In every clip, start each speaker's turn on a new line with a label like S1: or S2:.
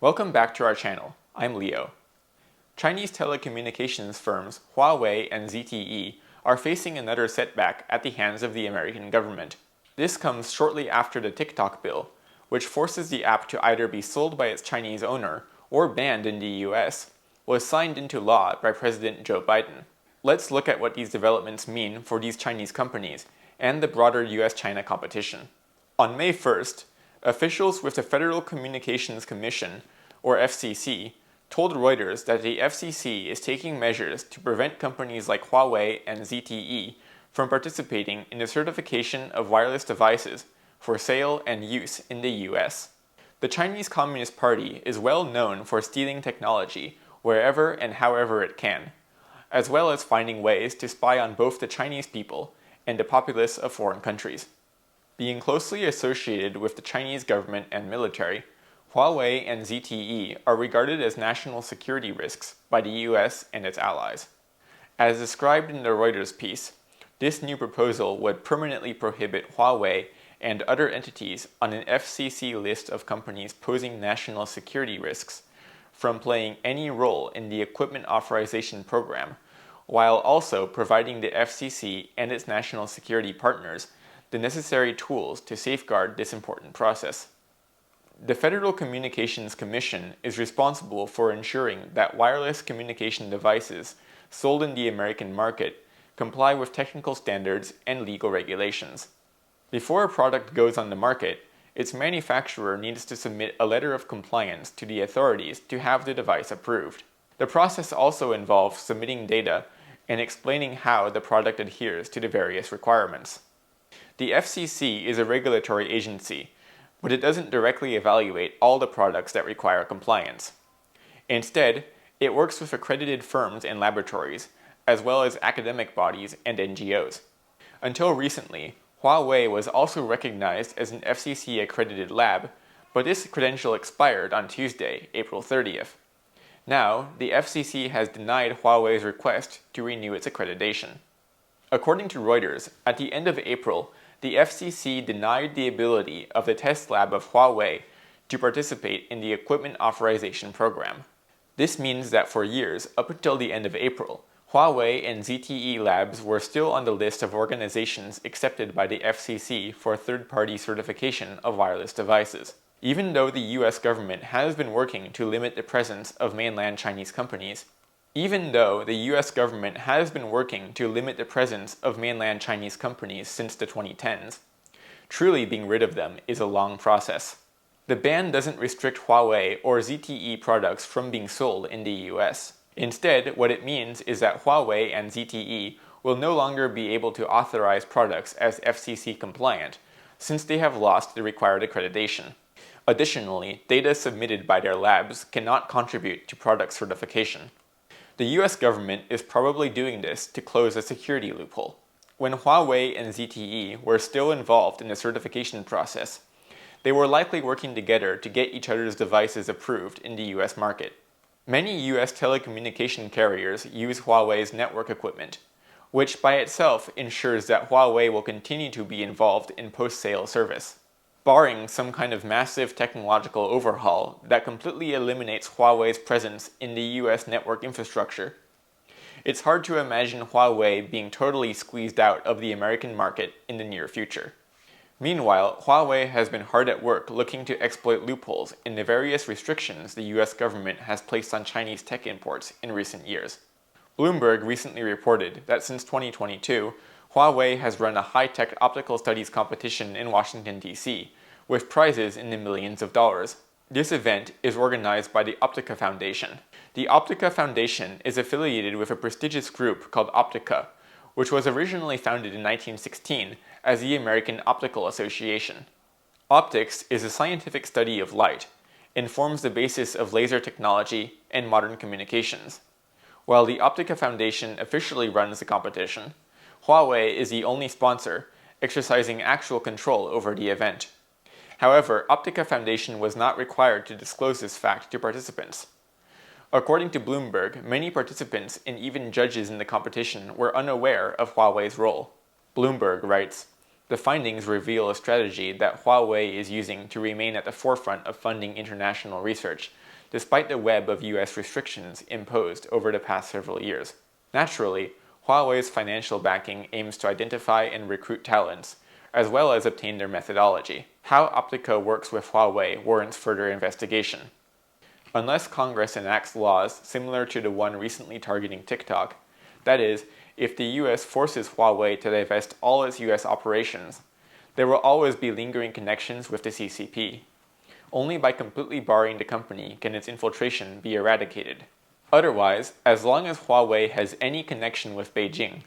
S1: Welcome back to our channel. I'm Leo. Chinese telecommunications firms Huawei and ZTE are facing another setback at the hands of the American government. This comes shortly after the TikTok bill, which forces the app to either be sold by its Chinese owner or banned in the US, was signed into law by President Joe Biden. Let's look at what these developments mean for these Chinese companies and the broader US-China competition. On May 1st, officials with the Federal Communications Commission, or FCC, told Reuters that the FCC is taking measures to prevent companies like Huawei and ZTE from participating in the certification of wireless devices for sale and use in the US. The Chinese Communist Party is well known for stealing technology wherever and however it can, as well as finding ways to spy on both the Chinese people and the populace of foreign countries. Being closely associated with the Chinese government and military, Huawei and ZTE are regarded as national security risks by the US and its allies. As described in the Reuters piece, this new proposal would permanently prohibit Huawei and other entities on an FCC list of companies posing national security risks from playing any role in the equipment authorization program, while also providing the FCC and its national security partners the necessary tools to safeguard this important process. The Federal Communications Commission is responsible for ensuring that wireless communication devices sold in the American market comply with technical standards and legal regulations. Before a product goes on the market, its manufacturer needs to submit a letter of compliance to the authorities to have the device approved. The process also involves submitting data and explaining how the product adheres to the various requirements. The FCC is a regulatory agency, but it doesn't directly evaluate all the products that require compliance. Instead, it works with accredited firms and laboratories, as well as academic bodies and NGOs. Until recently, Huawei was also recognized as an FCC-accredited lab, but this credential expired on Tuesday, April 30th. Now, the FCC has denied Huawei's request to renew its accreditation. According to Reuters, at the end of April, the FCC denied the ability of the test lab of Huawei to participate in the equipment authorization program. This means that for years, up until the end of April, Huawei and ZTE labs were still on the list of organizations accepted by the FCC for third-party certification of wireless devices. Even though the US government has been working to limit the presence of mainland Chinese companies, since the 2010s, truly being rid of them is a long process. The ban doesn't restrict Huawei or ZTE products from being sold in the US. Instead, what it means is that Huawei and ZTE will no longer be able to authorize products as FCC compliant, since they have lost the required accreditation. Additionally, data submitted by their labs cannot contribute to product certification. The US government is probably doing this to close a security loophole. When Huawei and ZTE were still involved in the certification process, they were likely working together to get each other's devices approved in the US market. Many US telecommunication carriers use Huawei's network equipment, which by itself ensures that Huawei will continue to be involved in post-sale service. Barring some kind of massive technological overhaul that completely eliminates Huawei's presence in the US network infrastructure, it's hard to imagine Huawei being totally squeezed out of the American market in the near future. Meanwhile, Huawei has been hard at work looking to exploit loopholes in the various restrictions the US government has placed on Chinese tech imports in recent years. Bloomberg recently reported that since 2022, Huawei has run a high-tech optical studies competition in Washington, D.C., with prizes in the millions of dollars. This event is organized by the Optica Foundation. The Optica Foundation is affiliated with a prestigious group called Optica, which was originally founded in 1916 as the American Optical Association. Optics is a scientific study of light and forms the basis of laser technology and modern communications. While the Optica Foundation officially runs the competition, Huawei is the only sponsor, exercising actual control over the event. However, Optica Foundation was not required to disclose this fact to participants. According to Bloomberg, many participants and even judges in the competition were unaware of Huawei's role. Bloomberg writes, The findings reveal a strategy that Huawei is using to remain at the forefront of funding international research despite the web of US restrictions imposed over the past several years. Naturally, Huawei's financial backing aims to identify and recruit talents, as well as obtain their methodology. How Optica works with Huawei warrants further investigation. Unless Congress enacts laws similar to the one recently targeting TikTok, that is, if the US forces Huawei to divest all its US operations, there will always be lingering connections with the CCP. Only by completely barring the company can its infiltration be eradicated. Otherwise, as long as Huawei has any connection with Beijing,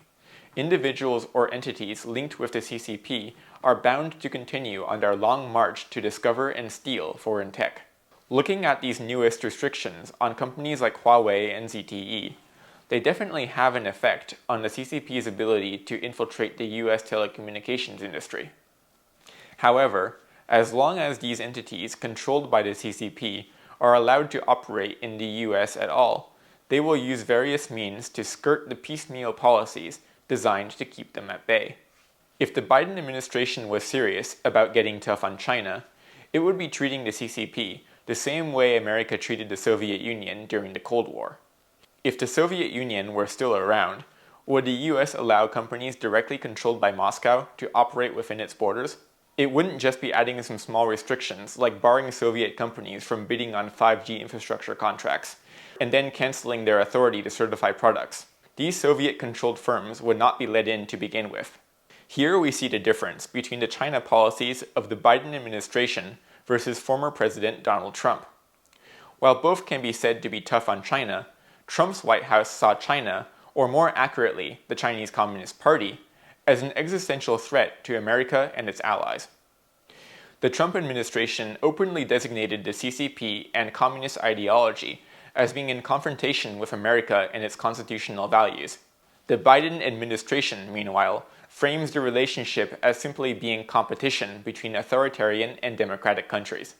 S1: individuals or entities linked with the CCP are bound to continue on their long march to discover and steal foreign tech. Looking at these newest restrictions on companies like Huawei and ZTE, they definitely have an effect on the CCP's ability to infiltrate the US telecommunications industry. However, as long as these entities controlled by the CCP are allowed to operate in the US at all, they will use various means to skirt the piecemeal policies designed to keep them at bay. If the Biden administration was serious about getting tough on China, it would be treating the CCP the same way America treated the Soviet Union during the Cold War. If the Soviet Union were still around, would the US allow companies directly controlled by Moscow to operate within its borders? It wouldn't just be adding some small restrictions like barring Soviet companies from bidding on 5G infrastructure contracts, and then canceling their authority to certify products. These Soviet-controlled firms would not be let in to begin with. Here we see the difference between the China policies of the Biden administration versus former President Donald Trump. While both can be said to be tough on China, Trump's White House saw China, or more accurately, the Chinese Communist Party, as an existential threat to America and its allies. The Trump administration openly designated the CCP and communist ideology as being in confrontation with America and its constitutional values. The Biden administration, meanwhile, frames the relationship as simply being competition between authoritarian and democratic countries.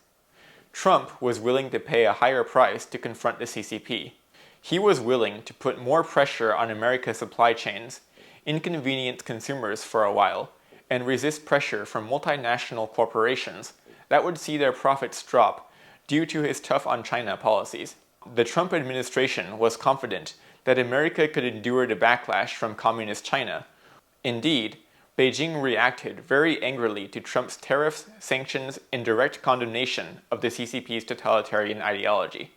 S1: Trump was willing to pay a higher price to confront the CCP. He was willing to put more pressure on America's supply chains, inconvenience consumers for a while, and resist pressure from multinational corporations that would see their profits drop due to his tough on China policies. The Trump administration was confident that America could endure the backlash from communist China. Indeed, Beijing reacted very angrily to Trump's tariffs, sanctions, and direct condemnation of the CCP's totalitarian ideology.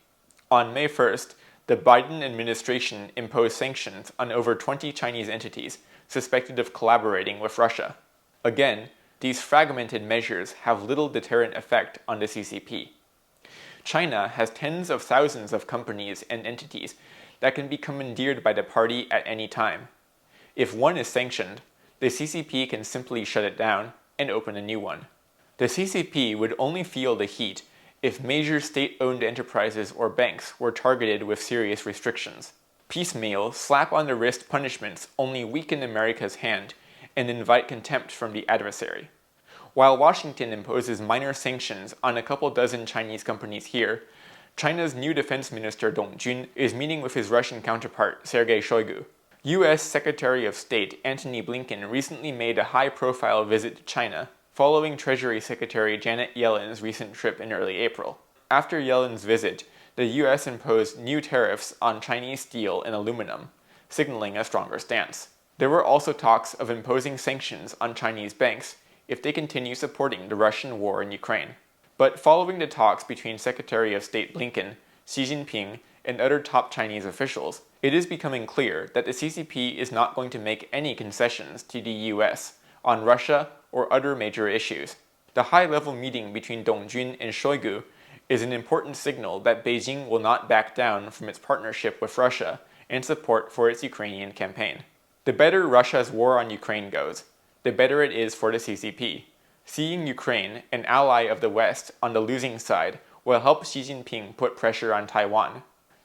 S1: On May 1st, the Biden administration imposed sanctions on over 20 Chinese entities suspected of collaborating with Russia. Again, these fragmented measures have little deterrent effect on the CCP. China has tens of thousands of companies and entities that can be commandeered by the party at any time. If one is sanctioned, the CCP can simply shut it down and open a new one. The CCP would only feel the heat if major state-owned enterprises or banks were targeted with serious restrictions. Piecemeal, slap-on-the-wrist punishments only weaken America's hand and invite contempt from the adversary. While Washington imposes minor sanctions on a couple dozen Chinese companies here, China's new defense minister Dong Jun is meeting with his Russian counterpart Sergei Shoigu. U.S. Secretary of State Antony Blinken recently made a high-profile visit to China, following Treasury Secretary Janet Yellen's recent trip in early April. After Yellen's visit, the U.S. imposed new tariffs on Chinese steel and aluminum, signaling a stronger stance. There were also talks of imposing sanctions on Chinese banks if they continue supporting the Russian war in Ukraine. But following the talks between Secretary of State Blinken, Xi Jinping, and other top Chinese officials, it is becoming clear that the CCP is not going to make any concessions to the US on Russia or other major issues. The high-level meeting between Dong Jun and Shoigu is an important signal that Beijing will not back down from its partnership with Russia and support for its Ukrainian campaign. The better Russia's war on Ukraine goes, the better it is for the CCP. Seeing Ukraine, an ally of the West, on the losing side will help Xi Jinping put pressure on Taiwan.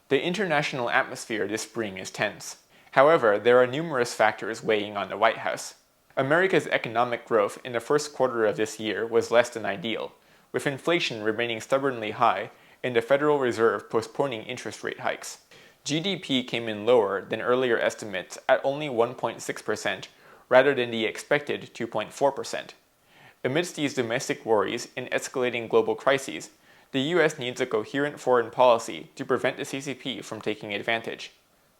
S1: The international atmosphere this spring is tense. However, there are numerous factors weighing on the White House. America's economic growth in the first quarter of this year was less than ideal, with inflation remaining stubbornly high and the Federal Reserve postponing interest rate hikes. GDP came in lower than earlier estimates at only 1.6%, rather than the expected 2.4%. Amidst these domestic worries and escalating global crises, the US needs a coherent foreign policy to prevent the CCP from taking advantage.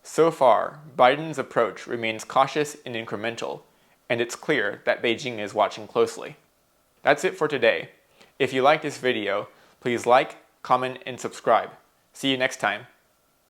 S1: So far, Biden's approach remains cautious and incremental, and it's clear that Beijing is watching closely. That's it for today. If you like this video, please like, comment, and subscribe. See you next time.